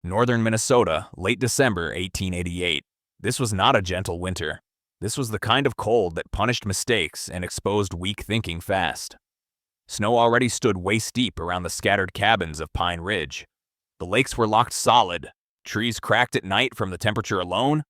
Northern Minnesota, late December 1888. This was not a gentle winter. This was the kind of cold that punished mistakes and exposed weak thinking fast. Snow already stood waist-deep around the scattered cabins of Pine Ridge. The lakes were locked solid. Trees cracked at night from the temperature alone.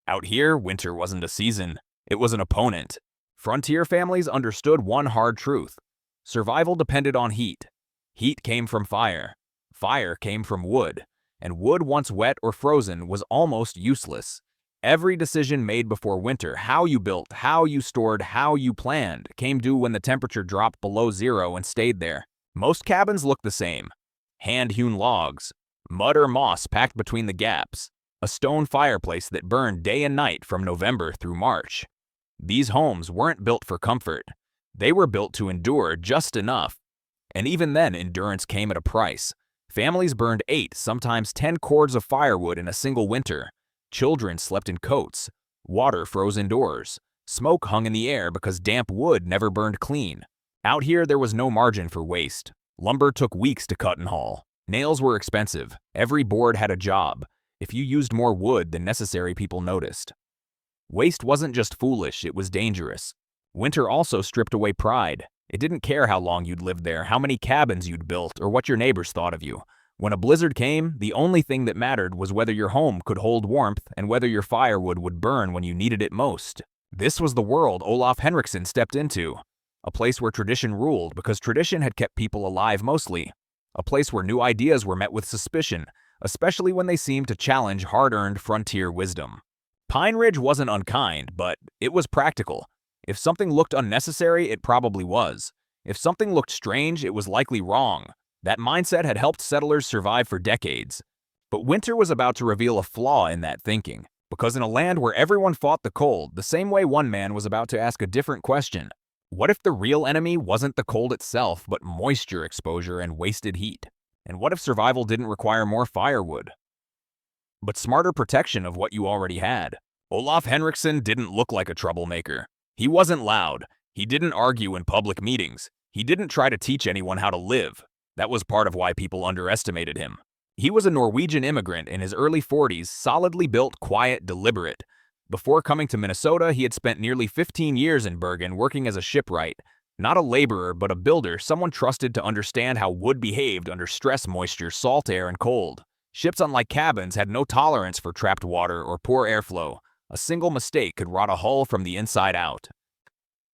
Out here, winter wasn't a season. It was an opponent. Frontier families understood one hard truth. Survival depended on heat. Heat came from fire. Fire came from wood. And wood once wet or frozen was almost useless. Every decision made before winter, how you built, how you stored, how you planned, came due when the temperature dropped below zero and stayed there. Most cabins looked the same. Hand-hewn logs, mud or moss packed between the gaps, a stone fireplace that burned day and night from November through March. These homes weren't built for comfort. They were built to endure just enough. And even then, endurance came at a price. Families burned 8, sometimes 10 cords of firewood in a single winter. Children slept in coats. Water froze indoors. Smoke hung in the air because damp wood never burned clean. Out here, there was no margin for waste. Lumber took weeks to cut and haul. Nails were expensive. Every board had a job. If you used more wood than necessary, people noticed. Waste wasn't just foolish, it was dangerous. Winter also stripped away pride. It didn't care how long you'd lived there, how many cabins you'd built, or what your neighbors thought of you. When a blizzard came, the only thing that mattered was whether your home could hold warmth and whether your firewood would burn when you needed it most. This was the world Olaf Henrikson stepped into. A place where tradition ruled because tradition had kept people alive mostly. A place where new ideas were met with suspicion, especially when they seemed to challenge hard-earned frontier wisdom. Pine Ridge wasn't unkind, but it was practical. If something looked unnecessary, it probably was. If something looked strange, it was likely wrong. That mindset had helped settlers survive for decades. But winter was about to reveal a flaw in that thinking, because in a land where everyone fought the cold, the same way one man was about to ask a different question. What if the real enemy wasn't the cold itself, but moisture exposure and wasted heat? And what if survival didn't require more firewood, but smarter protection of what you already had? Olaf Henrikson didn't look like a troublemaker. He wasn't loud. He didn't argue in public meetings. He didn't try to teach anyone how to live. That was part of why people underestimated him. He was a Norwegian immigrant in his early 40s, solidly built, quiet, deliberate. Before coming to Minnesota, he had spent nearly 15 years in Bergen working as a shipwright. Not a laborer, but a builder, someone trusted to understand how wood behaved under stress, moisture, salt air, and cold. Ships, unlike cabins, had no tolerance for trapped water or poor airflow. A single mistake could rot a hull from the inside out.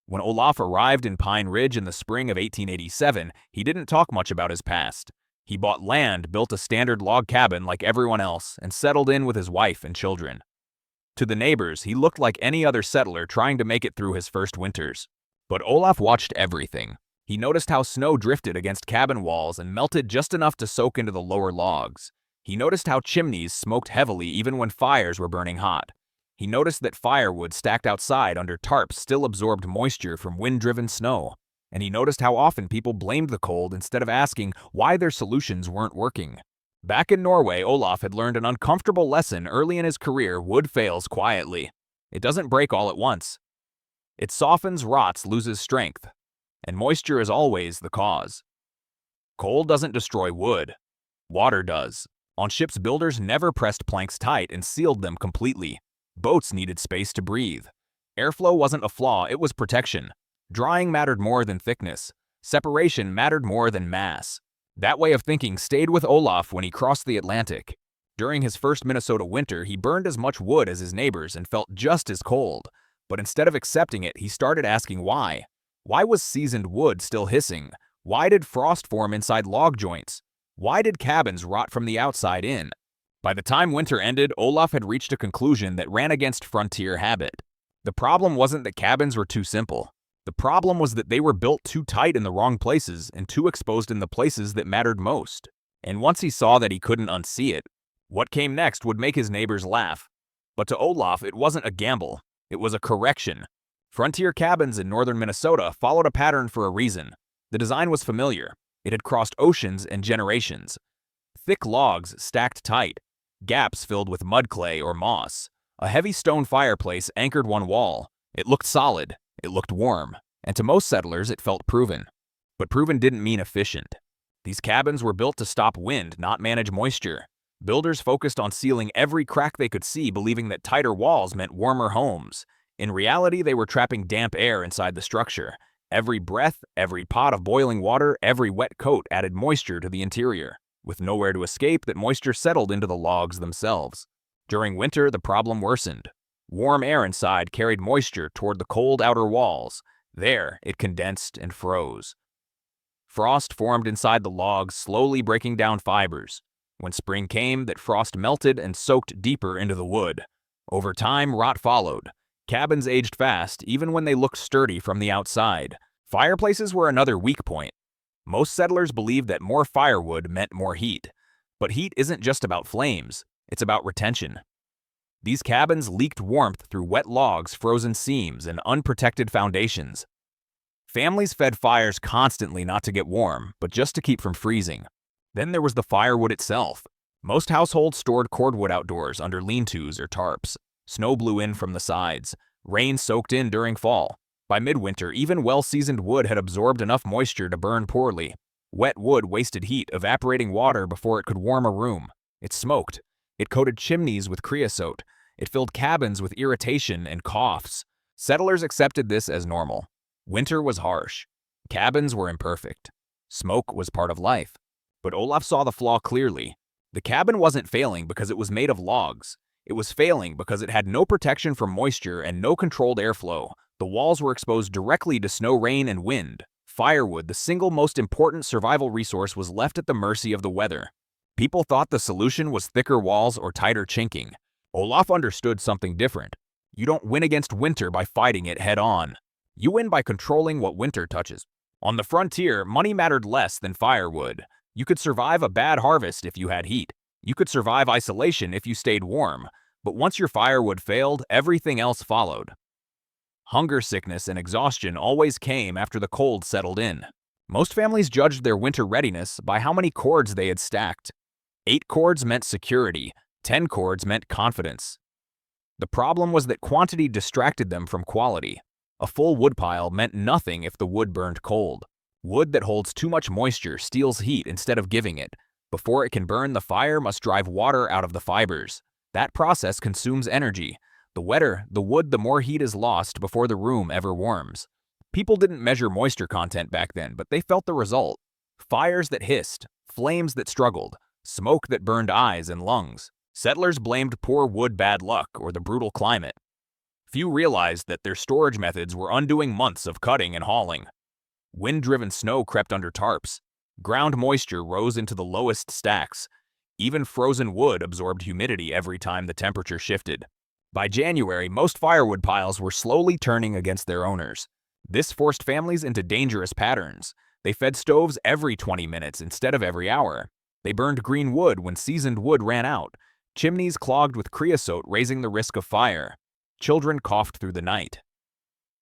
When Olaf arrived in Pine Ridge in the spring of 1887, he didn't talk much about his past. He bought land, built a standard log cabin like everyone else, and settled in with his wife and children. To the neighbors, he looked like any other settler trying to make it through his first winters. But Olaf watched everything. He noticed how snow drifted against cabin walls and melted just enough to soak into the lower logs. He noticed how chimneys smoked heavily even when fires were burning hot. He noticed that firewood stacked outside under tarps still absorbed moisture from wind-driven snow. And he noticed how often people blamed the cold instead of asking why their solutions weren't working. Back in Norway, Olaf had learned an uncomfortable lesson early in his career: wood fails quietly. It doesn't break all at once. It softens, rots, loses strength. And moisture is always the cause. Cold doesn't destroy wood. Water does. On ships, builders never pressed planks tight and sealed them completely. Boats needed space to breathe. Airflow wasn't a flaw, it was protection. Drying mattered more than thickness. Separation mattered more than mass. That way of thinking stayed with Olaf when he crossed the Atlantic. During his first Minnesota winter, he burned as much wood as his neighbors and felt just as cold. But instead of accepting it, he started asking why. Why was seasoned wood still hissing? Why did frost form inside log joints? Why did cabins rot from the outside in? By the time winter ended, Olaf had reached a conclusion that ran against frontier habit. The problem wasn't that cabins were too simple. The problem was that they were built too tight in the wrong places and too exposed in the places that mattered most. And once he saw that he couldn't unsee it, what came next would make his neighbors laugh. But to Olaf, it wasn't a gamble. It was a correction. Frontier cabins in northern Minnesota followed a pattern for a reason. The design was familiar. It had crossed oceans and generations. Thick logs stacked tight. Gaps filled with mud clay or moss. A heavy stone fireplace anchored one wall. It looked solid. It looked warm. And to most settlers, it felt proven. But proven didn't mean efficient. These cabins were built to stop wind, not manage moisture. Builders focused on sealing every crack they could see, believing that tighter walls meant warmer homes. In reality, they were trapping damp air inside the structure. Every breath, every pot of boiling water, every wet coat added moisture to the interior. With nowhere to escape, that moisture settled into the logs themselves. During winter, the problem worsened. Warm air inside carried moisture toward the cold outer walls. There, it condensed and froze. Frost formed inside the logs, slowly breaking down fibers. When spring came, that frost melted and soaked deeper into the wood. Over time, rot followed. Cabins aged fast, even when they looked sturdy from the outside. Fireplaces were another weak point. Most settlers believed that more firewood meant more heat. But heat isn't just about flames, it's about retention. These cabins leaked warmth through wet logs, frozen seams, and unprotected foundations. Families fed fires constantly not to get warm, but just to keep from freezing. Then there was the firewood itself. Most households stored cordwood outdoors under lean-tos or tarps. Snow blew in from the sides. Rain soaked in during fall. By midwinter, even well-seasoned wood had absorbed enough moisture to burn poorly. Wet wood wasted heat, evaporating water before it could warm a room. It smoked. It coated chimneys with creosote. It filled cabins with irritation and coughs. Settlers accepted this as normal. Winter was harsh. Cabins were imperfect. Smoke was part of life. But Olaf saw the flaw clearly. The cabin wasn't failing because it was made of logs. It was failing because it had no protection from moisture and no controlled airflow. The walls were exposed directly to snow, rain, and wind. Firewood, the single most important survival resource, was left at the mercy of the weather. People thought the solution was thicker walls or tighter chinking. Olaf understood something different. You don't win against winter by fighting it head-on. You win by controlling what winter touches. On the frontier, money mattered less than firewood. You could survive a bad harvest if you had heat. You could survive isolation if you stayed warm. But once your firewood failed, everything else followed. Hunger, sickness, and exhaustion always came after the cold settled in. Most families judged their winter readiness by how many cords they had stacked. 8 cords meant security. 10 cords meant confidence. The problem was that quantity distracted them from quality. A full woodpile meant nothing if the wood burned cold. Wood that holds too much moisture steals heat instead of giving it. Before it can burn, the fire must drive water out of the fibers. That process consumes energy. The wetter the wood, the more heat is lost before the room ever warms. People didn't measure moisture content back then, but they felt the result. Fires that hissed, flames that struggled, smoke that burned eyes and lungs. Settlers blamed poor wood bad luck or the brutal climate. Few realized that their storage methods were undoing months of cutting and hauling. Wind-driven snow crept under tarps. Ground moisture rose into the lowest stacks. Even frozen wood absorbed humidity every time the temperature shifted. By January, most firewood piles were slowly turning against their owners. This forced families into dangerous patterns. They fed stoves every 20 minutes instead of every hour. They burned green wood when seasoned wood ran out. Chimneys clogged with creosote, raising the risk of fire. Children coughed through the night.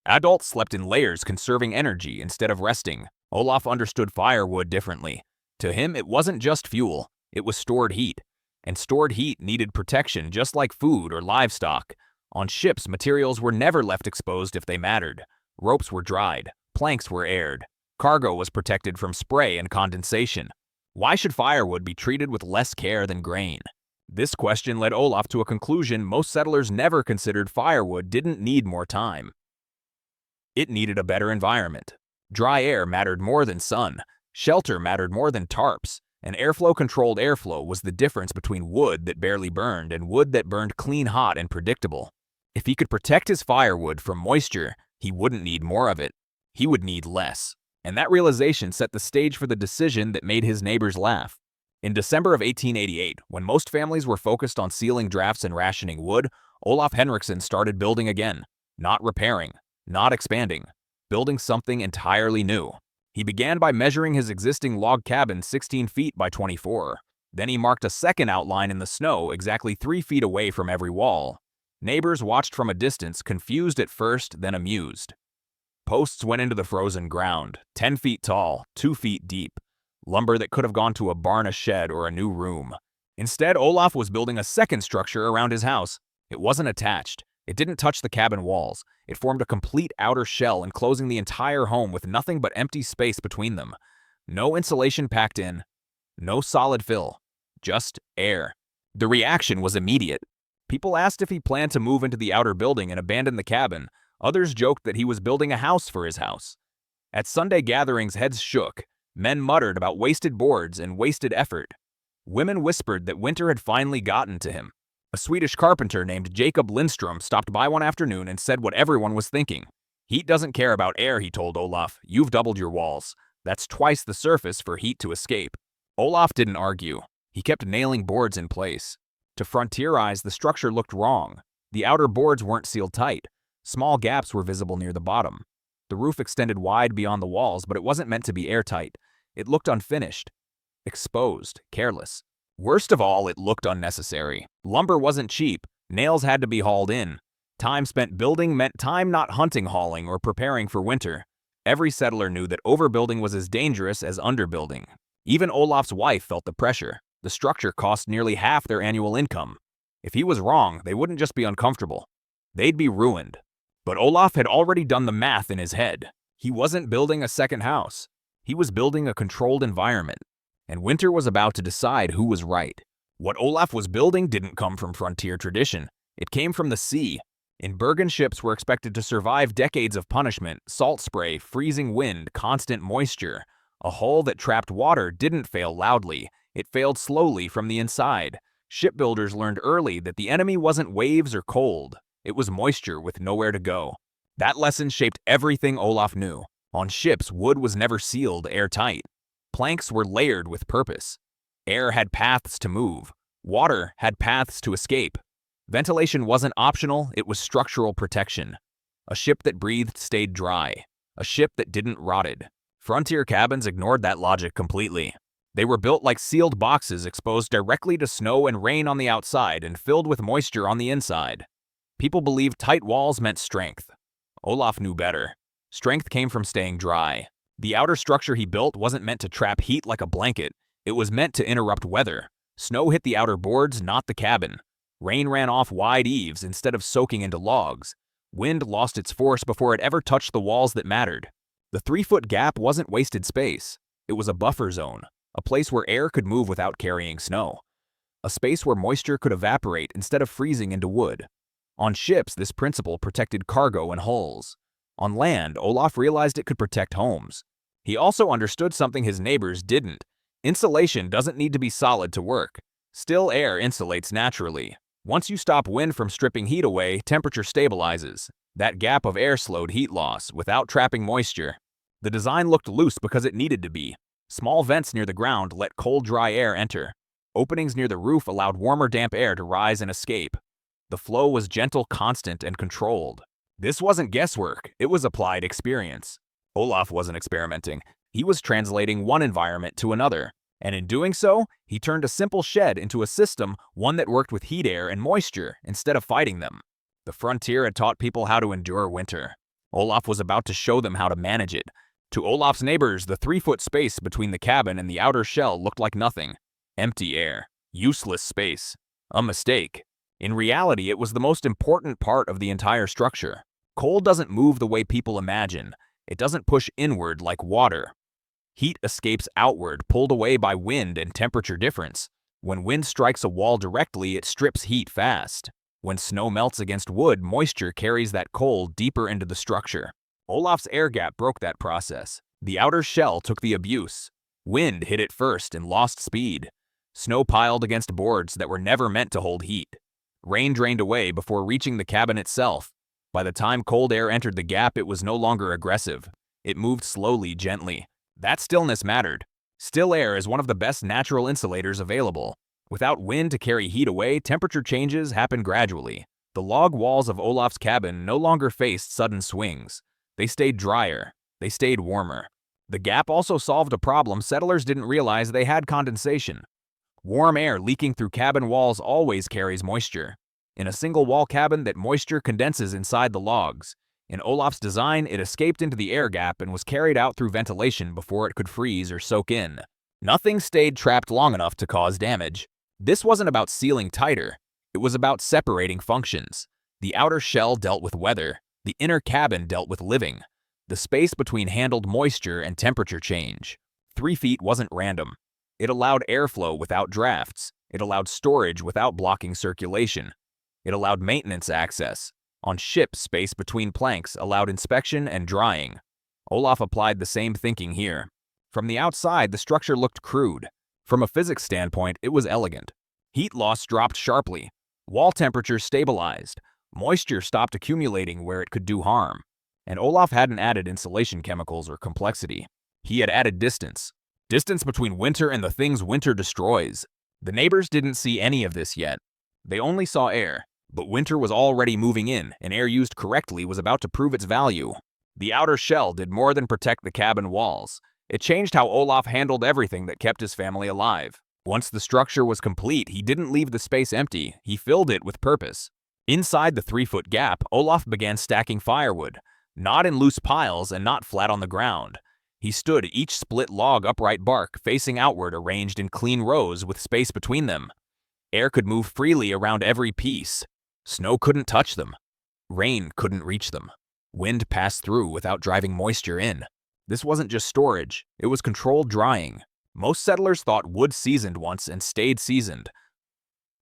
Adults slept in layers, conserving energy instead of resting. Olaf understood firewood differently. To him, it wasn't just fuel, it was stored heat. And stored heat needed protection just like food or livestock. On ships, materials were never left exposed if they mattered. Ropes were dried, planks were aired. Cargo was protected from spray and condensation. Why should firewood be treated with less care than grain? This question led Olaf to a conclusion most settlers never considered: firewood didn't need more time. It needed a better environment. Dry air mattered more than sun. Shelter mattered more than tarps. And airflow-controlled airflow was the difference between wood that barely burned and wood that burned clean, hot, and predictable. If he could protect his firewood from moisture, he wouldn't need more of it. He would need less. And that realization set the stage for the decision that made his neighbors laugh. In December of 1888, when most families were focused on sealing drafts and rationing wood, Olaf Henrikson started building again. Not repairing, not expanding, building something entirely new. He began by measuring his existing log cabin 16 feet by 24. Then he marked a second outline in the snow exactly 3 feet away from every wall. Neighbors watched from a distance, confused at first, then amused. Posts went into the frozen ground, 10 feet tall, 2 feet deep. Lumber that could have gone to a barn, a shed, or a new room. Instead, Olaf was building a second structure around his house. It wasn't attached. It didn't touch the cabin walls. It formed a complete outer shell, enclosing the entire home with nothing but empty space between them. No insulation packed in. No solid fill. Just air. The reaction was immediate. People asked if he planned to move into the outer building and abandon the cabin. Others joked that he was building a house for his house. At Sunday gatherings, heads shook. Men muttered about wasted boards and wasted effort. Women whispered that winter had finally gotten to him. A Swedish carpenter named Jacob Lindstrom stopped by one afternoon and said what everyone was thinking. "Heat doesn't care about air," he told Olaf. "You've doubled your walls. That's twice the surface for heat to escape." Olaf didn't argue. He kept nailing boards in place. To frontier eyes, the structure looked wrong. The outer boards weren't sealed tight. Small gaps were visible near the bottom. The roof extended wide beyond the walls, but it wasn't meant to be airtight. It looked unfinished, exposed, careless. Worst of all, it looked unnecessary. Lumber wasn't cheap. Nails had to be hauled in. Time spent building meant time not hunting, hauling, or preparing for winter. Every settler knew that overbuilding was as dangerous as underbuilding. Even Olaf's wife felt the pressure. The structure cost nearly half their annual income. If he was wrong, they wouldn't just be uncomfortable. They'd be ruined. But Olaf had already done the math in his head. He wasn't building a second house. He was building a controlled environment. And winter was about to decide who was right. What Olaf was building didn't come from frontier tradition. It came from the sea. In Bergen, ships were expected to survive decades of punishment, salt spray, freezing wind, constant moisture. A hull that trapped water didn't fail loudly. It failed slowly from the inside. Shipbuilders learned early that the enemy wasn't waves or cold. It was moisture with nowhere to go. That lesson shaped everything Olaf knew. On ships, wood was never sealed airtight. Planks were layered with purpose. Air had paths to move. Water had paths to escape. Ventilation wasn't optional, it was structural protection. A ship that breathed stayed dry. A ship that didn't rotted. Frontier cabins ignored that logic completely. They were built like sealed boxes exposed directly to snow and rain on the outside and filled with moisture on the inside. People believed tight walls meant strength. Olaf knew better. Strength came from staying dry. The outer structure he built wasn't meant to trap heat like a blanket. It was meant to interrupt weather. Snow hit the outer boards, not the cabin. Rain ran off wide eaves instead of soaking into logs. Wind lost its force before it ever touched the walls that mattered. The 3-foot gap wasn't wasted space. It was a buffer zone, a place where air could move without carrying snow. A space where moisture could evaporate instead of freezing into wood. On ships, this principle protected cargo and hulls. On land, Olaf realized it could protect homes. He also understood something his neighbors didn't. Insulation doesn't need to be solid to work. Still air insulates naturally. Once you stop wind from stripping heat away, temperature stabilizes. That gap of air slowed heat loss without trapping moisture. The design looked loose because it needed to be. Small vents near the ground let cold, dry air enter. Openings near the roof allowed warmer, damp air to rise and escape. The flow was gentle, constant, and controlled. This wasn't guesswork, it was applied experience. Olaf wasn't experimenting. He was translating one environment to another. And in doing so, he turned a simple shed into a system, one that worked with heat, air, and moisture instead of fighting them. The frontier had taught people how to endure winter. Olaf was about to show them how to manage it. To Olaf's neighbors, the 3-foot space between the cabin and the outer shell looked like nothing. Empty air. Useless space. A mistake. In reality, it was the most important part of the entire structure. Cold doesn't move the way people imagine. It doesn't push inward like water. Heat escapes outward, pulled away by wind and temperature difference. When wind strikes a wall directly, it strips heat fast. When snow melts against wood, moisture carries that cold deeper into the structure. Olaf's air gap broke that process. The outer shell took the abuse. Wind hit it first and lost speed. Snow piled against boards that were never meant to hold heat. Rain drained away before reaching the cabin itself. By the time cold air entered the gap, it was no longer aggressive. It moved slowly, gently. That stillness mattered. Still air is one of the best natural insulators available. Without wind to carry heat away, temperature changes happen gradually. The log walls of Olaf's cabin no longer faced sudden swings. They stayed drier. They stayed warmer. The gap also solved a problem settlers didn't realize they had: condensation. Warm air leaking through cabin walls always carries moisture. In a single-wall cabin, that moisture condenses inside the logs. In Olaf's design, it escaped into the air gap and was carried out through ventilation before it could freeze or soak in. Nothing stayed trapped long enough to cause damage. This wasn't about sealing tighter. It was about separating functions. The outer shell dealt with weather. The inner cabin dealt with living. The space between handled moisture and temperature change. 3 feet wasn't random. It allowed airflow without drafts. It allowed storage without blocking circulation. It allowed maintenance access. On ships, space between planks allowed inspection and drying. Olaf applied the same thinking here. From the outside, the structure looked crude. From a physics standpoint, it was elegant. Heat loss dropped sharply. Wall temperature stabilized. Moisture stopped accumulating where it could do harm. And Olaf hadn't added insulation chemicals or complexity. He had added distance. Distance between winter and the things winter destroys. The neighbors didn't see any of this yet. They only saw air. But winter was already moving in, and air used correctly was about to prove its value. The outer shell did more than protect the cabin walls. It changed how Olaf handled everything that kept his family alive. Once the structure was complete, he didn't leave the space empty. He filled it with purpose. Inside the 3-foot gap, Olaf began stacking firewood, not in loose piles and not flat on the ground. He stood each split log upright bark facing outward, arranged in clean rows with space between them. Air could move freely around every piece. Snow couldn't touch them. Rain couldn't reach them. Wind passed through without driving moisture in. This wasn't just storage, it was controlled drying. Most settlers thought wood seasoned once and stayed seasoned.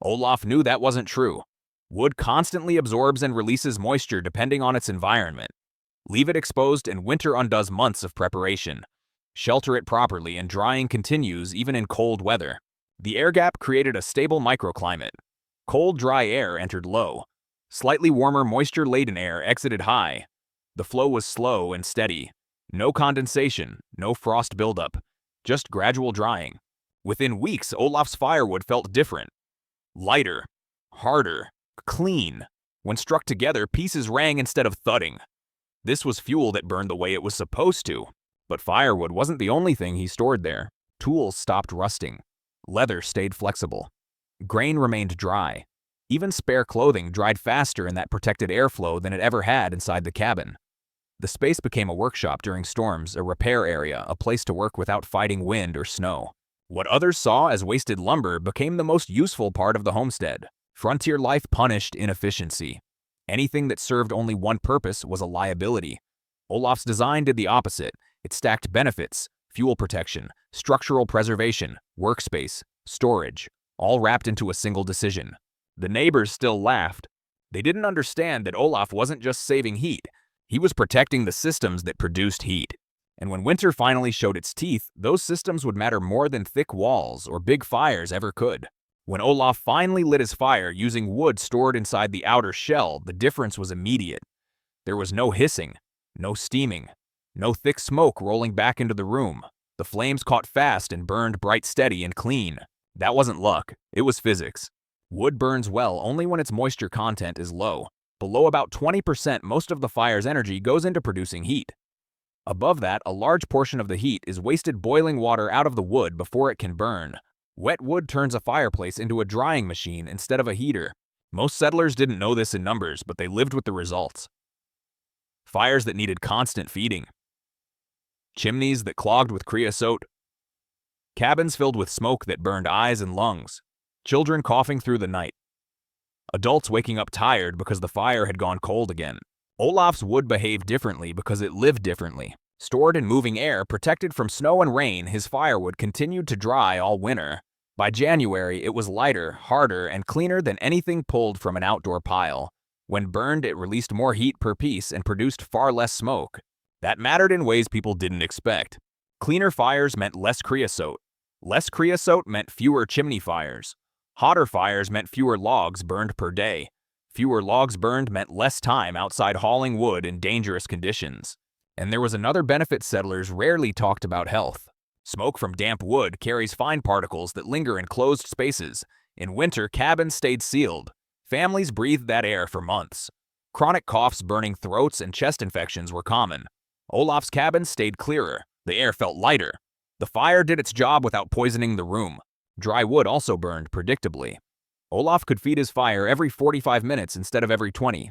Olaf knew that wasn't true. Wood constantly absorbs and releases moisture depending on its environment. Leave it exposed and winter undoes months of preparation. Shelter it properly and drying continues even in cold weather. The air gap created a stable microclimate. Cold, dry air entered low. Slightly warmer, moisture-laden air exited high. The flow was slow and steady. No condensation, no frost buildup, just gradual drying. Within weeks, Olaf's firewood felt different. Lighter, harder, clean. When struck together, pieces rang instead of thudding. This was fuel that burned the way it was supposed to. But firewood wasn't the only thing he stored there. Tools stopped rusting. Leather stayed flexible. Grain remained dry. Even spare clothing dried faster in that protected airflow than it ever had inside the cabin. The space became a workshop during storms, a repair area, a place to work without fighting wind or snow. What others saw as wasted lumber became the most useful part of the homestead. Frontier life punished inefficiency. Anything that served only one purpose was a liability. Olaf's design did the opposite. It stacked benefits, fuel protection, structural preservation, workspace, storage, all wrapped into a single decision. The neighbors still laughed. They didn't understand that Olaf wasn't just saving heat. He was protecting the systems that produced heat. And when winter finally showed its teeth, those systems would matter more than thick walls or big fires ever could. When Olaf finally lit his fire using wood stored inside the outer shell, the difference was immediate. There was no hissing, no steaming, no thick smoke rolling back into the room. The flames caught fast and burned bright, steady, and clean. That wasn't luck, it was physics. Wood burns well only when its moisture content is low. Below about 20%, most of the fire's energy goes into producing heat. Above that, a large portion of the heat is wasted boiling water out of the wood before it can burn. Wet wood turns a fireplace into a drying machine instead of a heater. Most settlers didn't know this in numbers, but they lived with the results. Fires that needed constant feeding. Chimneys that clogged with creosote. Cabins filled with smoke that burned eyes and lungs. Children coughing through the night. Adults waking up tired because the fire had gone cold again. Olaf's wood behaved differently because it lived differently. Stored in moving air, protected from snow and rain, his firewood continued to dry all winter. By January, it was lighter, harder, and cleaner than anything pulled from an outdoor pile. When burned, it released more heat per piece and produced far less smoke. That mattered in ways people didn't expect. Cleaner fires meant less creosote. Less creosote meant fewer chimney fires. Hotter fires meant fewer logs burned per day. Fewer logs burned meant less time outside hauling wood in dangerous conditions. And there was another benefit settlers rarely talked about: health. Smoke from damp wood carries fine particles that linger in closed spaces. In winter, cabins stayed sealed. Families breathed that air for months. Chronic coughs, burning throats, and chest infections were common. Olaf's cabin stayed clearer. The air felt lighter. The fire did its job without poisoning the room. Dry wood also burned predictably. Olaf could feed his fire every 45 minutes instead of every 20.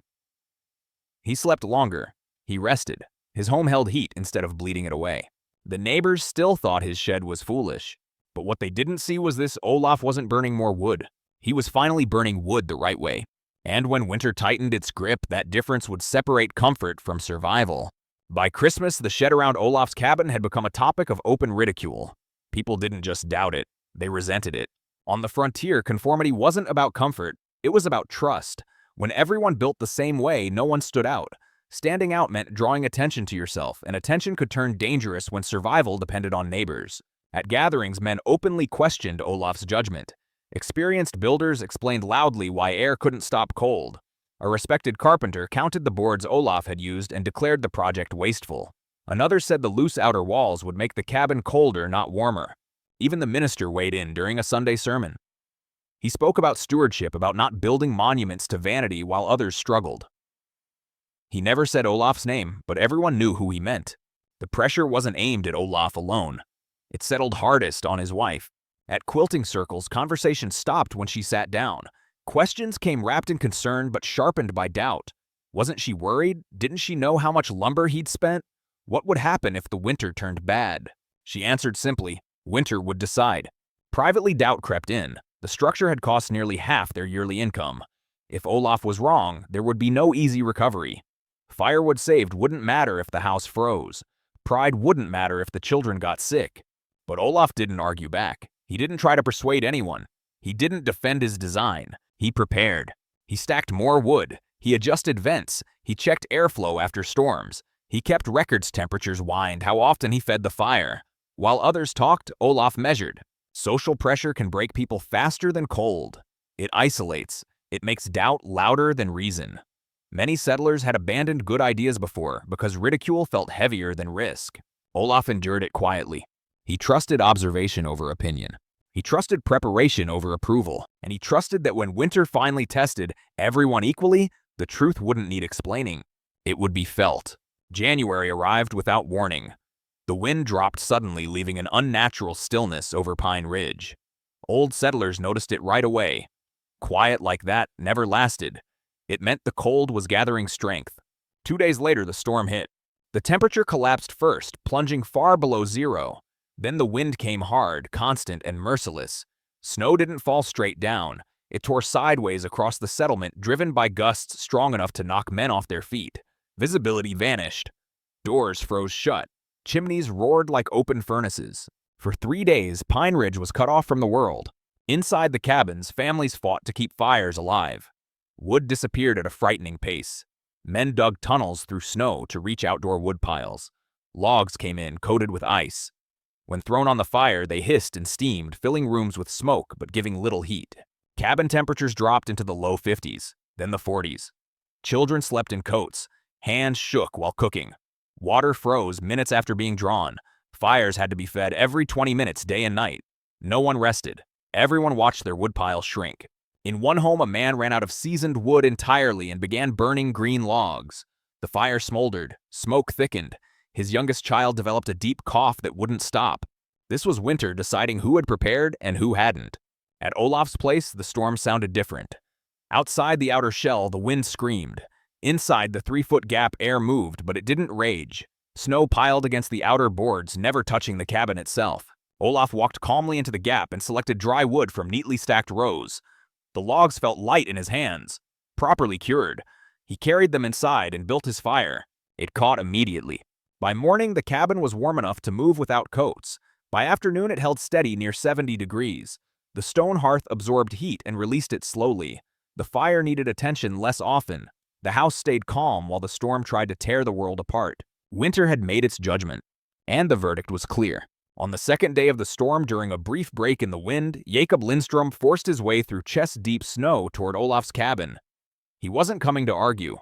He slept longer. He rested. His home held heat instead of bleeding it away. The neighbors still thought his shed was foolish. But what they didn't see was this: Olaf wasn't burning more wood. He was finally burning wood the right way. And when winter tightened its grip, that difference would separate comfort from survival. By Christmas, the shed around Olaf's cabin had become a topic of open ridicule. People didn't just doubt it, they resented it. On the frontier, conformity wasn't about comfort, it was about trust. When everyone built the same way, no one stood out. Standing out meant drawing attention to yourself, and attention could turn dangerous when survival depended on neighbors. At gatherings, men openly questioned Olaf's judgment. Experienced builders explained loudly why air couldn't stop cold. A respected carpenter counted the boards Olaf had used and declared the project wasteful. Another said the loose outer walls would make the cabin colder, not warmer. Even the minister weighed in during a Sunday sermon. He spoke about stewardship, about not building monuments to vanity while others struggled. He never said Olaf's name, but everyone knew who he meant. The pressure wasn't aimed at Olaf alone. It settled hardest on his wife. At quilting circles, conversation stopped when she sat down. Questions came wrapped in concern but sharpened by doubt. Wasn't she worried? Didn't she know how much lumber he'd spent? What would happen if the winter turned bad? She answered simply, winter would decide. Privately, doubt crept in. The structure had cost nearly half their yearly income. If Olaf was wrong, there would be no easy recovery. Firewood saved wouldn't matter if the house froze. Pride wouldn't matter if the children got sick. But Olaf didn't argue back. He didn't try to persuade anyone. He didn't defend his design. He prepared. He stacked more wood. He adjusted vents. He checked airflow after storms. He kept records temperatures wind how often he fed the fire. While others talked, Olaf measured. Social pressure can break people faster than cold. It isolates. It makes doubt louder than reason. Many settlers had abandoned good ideas before because ridicule felt heavier than risk. Olaf endured it quietly. He trusted observation over opinion. He trusted preparation over approval. And he trusted that when winter finally tested everyone equally, the truth wouldn't need explaining. It would be felt. January arrived without warning. The wind dropped suddenly, leaving an unnatural stillness over Pine Ridge. Old settlers noticed it right away. Quiet like that never lasted. It meant the cold was gathering strength. 2 days later, the storm hit. The temperature collapsed first, plunging far below zero. Then the wind came hard, constant, and merciless. Snow didn't fall straight down. It tore sideways across the settlement, driven by gusts strong enough to knock men off their feet. Visibility vanished. Doors froze shut. Chimneys roared like open furnaces. For 3 days, Pine Ridge was cut off from the world. Inside the cabins, families fought to keep fires alive. Wood disappeared at a frightening pace. Men dug tunnels through snow to reach outdoor wood piles. Logs came in, coated with ice. When thrown on the fire, they hissed and steamed, filling rooms with smoke but giving little heat. Cabin temperatures dropped into the low 50s, then the 40s. Children slept in coats. Hands shook while cooking. Water froze minutes after being drawn. Fires had to be fed every 20 minutes, day and night. No one rested. Everyone watched their woodpile shrink. In one home, a man ran out of seasoned wood entirely and began burning green logs. The fire smoldered. Smoke thickened. His youngest child developed a deep cough that wouldn't stop. This was winter deciding who had prepared and who hadn't. At Olaf's place, the storm sounded different. Outside the outer shell, the wind screamed. Inside the 3-foot gap, air moved, but it didn't rage. Snow piled against the outer boards, never touching the cabin itself. Olaf walked calmly into the gap and selected dry wood from neatly stacked rows. The logs felt light in his hands. Properly cured. He carried them inside and built his fire. It caught immediately. By morning, the cabin was warm enough to move without coats. By afternoon, it held steady near 70 degrees. The stone hearth absorbed heat and released it slowly. The fire needed attention less often. The house stayed calm while the storm tried to tear the world apart. Winter had made its judgment, and the verdict was clear. On the second day of the storm, during a brief break in the wind, Jacob Lindstrom forced his way through chest-deep snow toward Olaf's cabin. He wasn't coming to argue.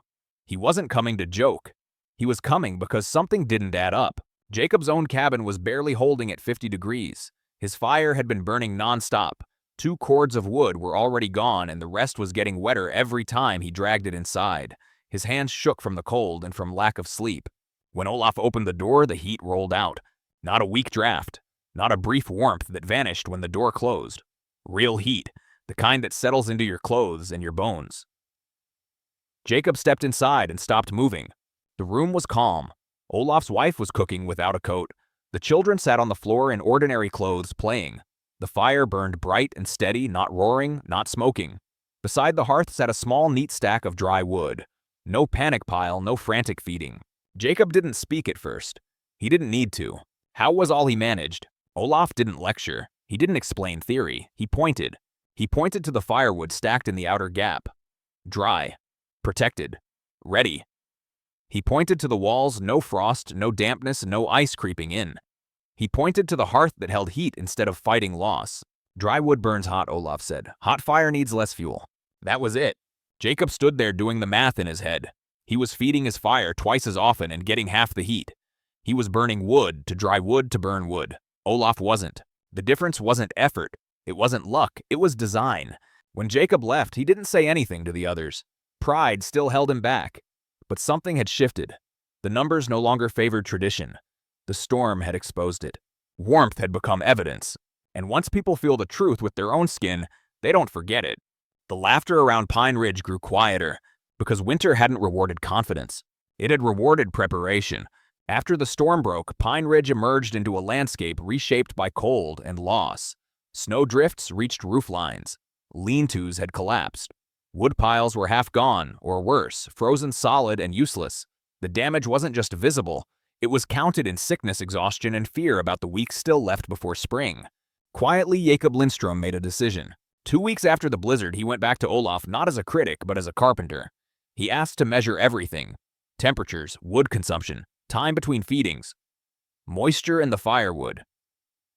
He wasn't coming to joke. He was coming because something didn't add up. Jacob's own cabin was barely holding at 50 degrees. His fire had been burning nonstop. 2 cords of wood were already gone, and the rest was getting wetter every time he dragged it inside. His hands shook from the cold and from lack of sleep. When Olaf opened the door, the heat rolled out. Not a weak draft. Not a brief warmth that vanished when the door closed. Real heat, the kind that settles into your clothes and your bones. Jacob stepped inside and stopped moving. The room was calm. Olaf's wife was cooking without a coat. The children sat on the floor in ordinary clothes playing. The fire burned bright and steady, not roaring, not smoking. Beside the hearth sat a small, neat stack of dry wood. No panic pile, no frantic feeding. Jacob didn't speak at first. He didn't need to. How was all he managed? Olaf didn't lecture. He didn't explain theory, he pointed. He pointed to the firewood stacked in the outer gap. Dry. Protected. Ready. He pointed to the walls, no frost, no dampness, no ice creeping in. He pointed to the hearth that held heat instead of fighting loss. Dry wood burns hot, Olaf said. Hot fire needs less fuel. That was it. Jacob stood there doing the math in his head. He was feeding his fire twice as often and getting half the heat. He was burning wood to dry wood to burn wood. Olaf wasn't. The difference wasn't effort. It wasn't luck. It was design. When Jacob left, he didn't say anything to the others. Pride still held him back. But something had shifted. The numbers no longer favored tradition. The storm had exposed it. Warmth had become evidence. And once people feel the truth with their own skin, they don't forget it. The laughter around Pine Ridge grew quieter, because winter hadn't rewarded confidence. It had rewarded preparation. After the storm broke, Pine Ridge emerged into a landscape reshaped by cold and loss. Snow drifts reached roof lines. Lean-tos had collapsed. Wood piles were half gone, or worse, frozen solid and useless. The damage wasn't just visible, it was counted in sickness, exhaustion, and fear about the weeks still left before spring. Quietly, Jacob Lindstrom made a decision. 2 weeks after the blizzard, he went back to Olaf not as a critic, but as a carpenter. He asked to measure everything: temperatures, wood consumption, time between feedings, moisture in the firewood.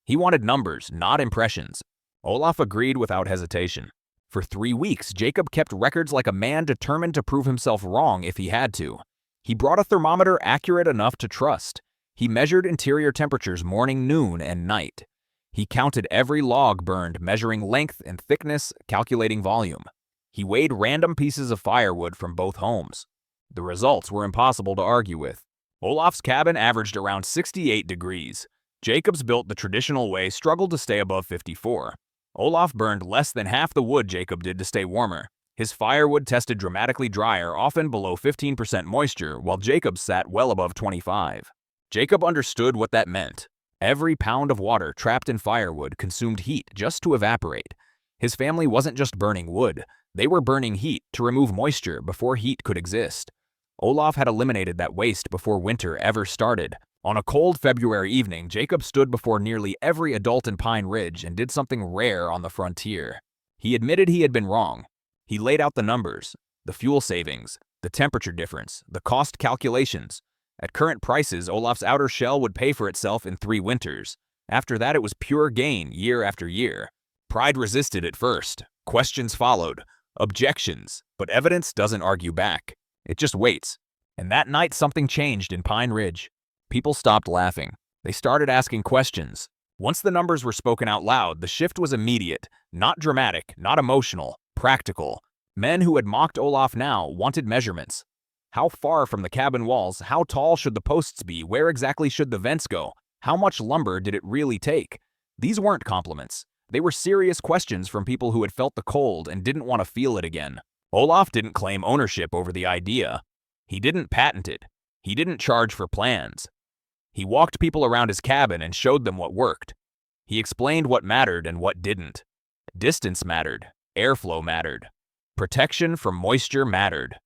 He wanted numbers, not impressions. Olaf agreed without hesitation. For 3 weeks, Jacob kept records like a man determined to prove himself wrong if he had to. He brought a thermometer accurate enough to trust. He measured interior temperatures morning, noon, and night. He counted every log burned, measuring length and thickness, calculating volume. He weighed random pieces of firewood from both homes. The results were impossible to argue with. Olaf's cabin averaged around 68 degrees. Jacob's, built the traditional way, struggled to stay above 54. Olaf burned less than half the wood Jacob did to stay warmer. His firewood tested dramatically drier, often below 15% moisture, while Jacob's sat well above 25. Jacob understood what that meant. Every pound of water trapped in firewood consumed heat just to evaporate. His family wasn't just burning wood, they were burning heat to remove moisture before heat could exist. Olaf had eliminated that waste before winter ever started. On a cold February evening, Jacob stood before nearly every adult in Pine Ridge and did something rare on the frontier. He admitted he had been wrong. He laid out the numbers, the fuel savings, the temperature difference, the cost calculations. At current prices, Olaf's outer shell would pay for itself in 3 winters. After that, it was pure gain year after year. Pride resisted at first. Questions followed. Objections. But evidence doesn't argue back. It just waits. And that night, something changed in Pine Ridge. People stopped laughing. They started asking questions. Once the numbers were spoken out loud, the shift was immediate. Not dramatic, not emotional, practical. Men who had mocked Olaf now wanted measurements. How far from the cabin walls? How tall should the posts be? Where exactly should the vents go? How much lumber did it really take? These weren't compliments. They were serious questions from people who had felt the cold and didn't want to feel it again. Olaf didn't claim ownership over the idea. He didn't patent it. He didn't charge for plans. He walked people around his cabin and showed them what worked. He explained what mattered and what didn't. Distance mattered. Airflow mattered. Protection from moisture mattered.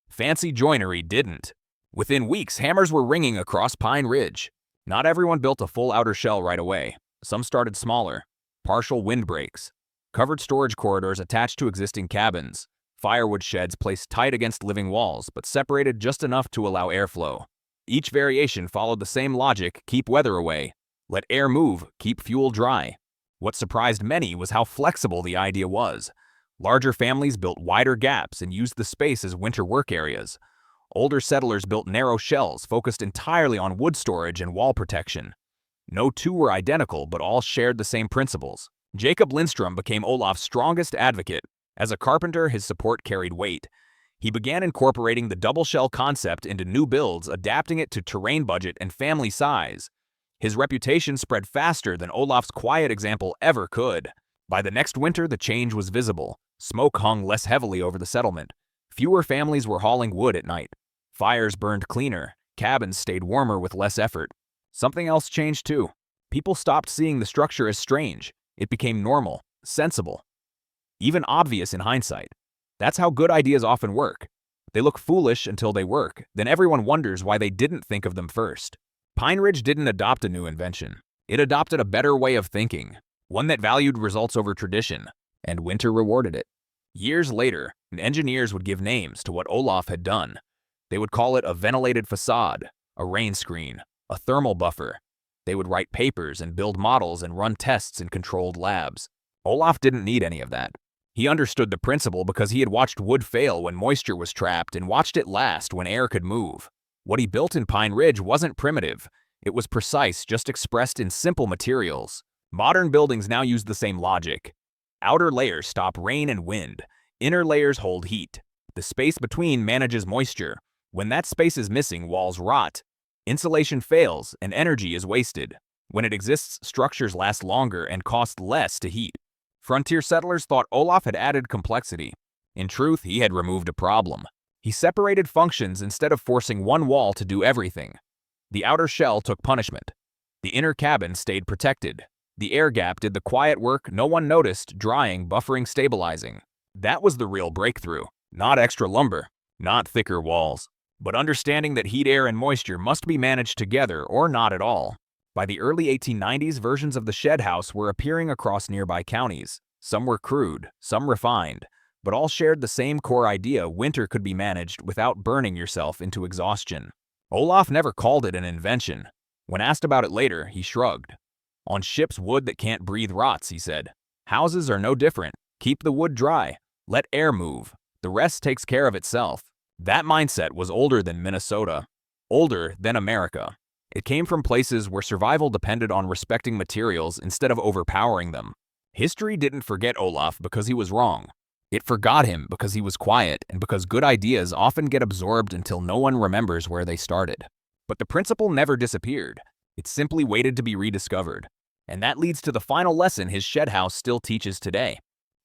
Fancy joinery didn't. Within weeks, hammers were ringing across Pine Ridge. Not everyone built a full outer shell right away. Some started smaller. Partial windbreaks. Covered storage corridors attached to existing cabins. Firewood sheds placed tight against living walls, but separated just enough to allow airflow. Each variation followed the same logic: keep weather away. Let air move, keep fuel dry. What surprised many was how flexible the idea was. Larger families built wider gaps and used the space as winter work areas. Older settlers built narrow shells focused entirely on wood storage and wall protection. No two were identical, but all shared the same principles. Jacob Lindstrom became Olaf's strongest advocate. As a carpenter, his support carried weight. He began incorporating the double shell concept into new builds, adapting it to terrain budget and family size. His reputation spread faster than Olaf's quiet example ever could. By the next winter, the change was visible. Smoke hung less heavily over the settlement. Fewer families were hauling wood at night. Fires burned cleaner. Cabins stayed warmer with less effort. Something else changed too. People stopped seeing the structure as strange. It became normal, sensible, even obvious in hindsight. That's how good ideas often work. They look foolish until they work, then everyone wonders why they didn't think of them first. Pine Ridge didn't adopt a new invention. It adopted a better way of thinking. one that valued results over tradition, and winter rewarded it. Years later, engineers would give names to what Olaf had done. They would call it a ventilated facade, a rain screen, a thermal buffer. They would write papers and build models and run tests in controlled labs. Olaf didn't need any of that. He understood the principle because he had watched wood fail when moisture was trapped and watched it last when air could move. What he built in Pine Ridge wasn't primitive. It was precise, just expressed in simple materials. Modern buildings now use the same logic. Outer layers stop rain and wind. Inner layers hold heat. The space between manages moisture. When that space is missing, walls rot. Insulation fails and energy is wasted. When it exists, structures last longer and cost less to heat. Frontier settlers thought Olaf had added complexity. In truth, he had removed a problem. He separated functions instead of forcing one wall to do everything. The outer shell took punishment. The inner cabin stayed protected. The air gap did the quiet work no one noticed, drying, buffering, stabilizing. That was the real breakthrough. Not extra lumber, not thicker walls, but understanding that heat, air, and moisture must be managed together or not at all. By the early 1890s, versions of the shed house were appearing across nearby counties. Some were crude, some refined, but all shared the same core idea: winter could be managed without burning yourself into exhaustion. Olaf never called it an invention. When asked about it later, he shrugged. On ships, wood that can't breathe rots, he said. Houses are no different. Keep the wood dry. Let air move. The rest takes care of itself. That mindset was older than Minnesota, older than America. It came from places where survival depended on respecting materials instead of overpowering them. History didn't forget Olaf because he was wrong. It forgot him because he was quiet and because good ideas often get absorbed until no one remembers where they started. But the principle never disappeared. It simply waited to be rediscovered. And that leads to the final lesson his shed house still teaches today.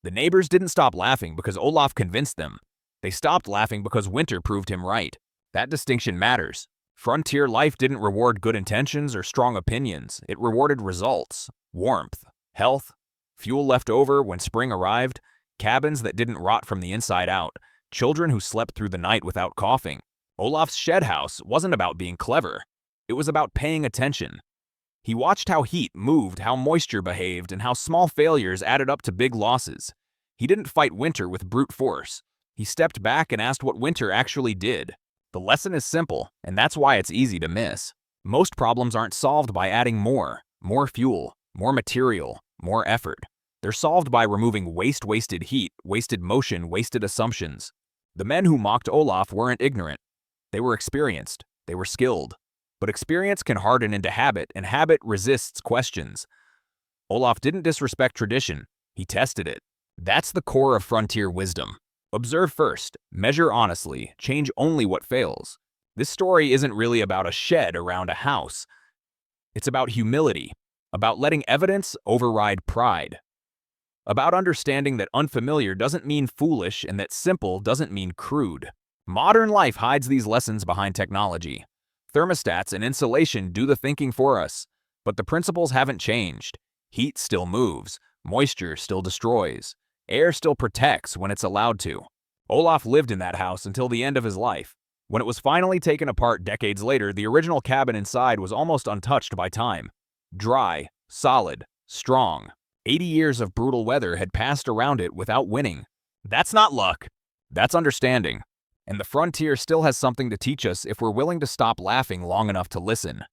The neighbors didn't stop laughing because Olaf convinced them. They stopped laughing because winter proved him right. That distinction matters. Frontier life didn't reward good intentions or strong opinions. It rewarded results, warmth, health, fuel left over when spring arrived, cabins that didn't rot from the inside out, children who slept through the night without coughing. Olaf's shed house wasn't about being clever. It was about paying attention. He watched how heat moved, how moisture behaved, and how small failures added up to big losses. He didn't fight winter with brute force. He stepped back and asked what winter actually did. The lesson is simple, and that's why it's easy to miss. Most problems aren't solved by adding more fuel, more material, more effort. They're solved by removing wasted heat, wasted motion, wasted assumptions. The men who mocked Olaf weren't ignorant. They were experienced. They were skilled. But experience can harden into habit, and habit resists questions. Olaf didn't disrespect tradition. He tested it. That's the core of frontier wisdom. Observe first, measure honestly, change only what fails. This story isn't really about a shed around a house. It's about humility, about letting evidence override pride, about understanding that unfamiliar doesn't mean foolish and that simple doesn't mean crude. Modern life hides these lessons behind technology. Thermostats and insulation do the thinking for us, but the principles haven't changed. Heat still moves, moisture still destroys, air still protects when it's allowed to. Olaf lived in that house until the end of his life. When it was finally taken apart decades later, the original cabin inside was almost untouched by time. Dry, solid, strong. 80 years of brutal weather had passed around it without winning. That's not luck. That's understanding. And the frontier still has something to teach us if we're willing to stop laughing long enough to listen.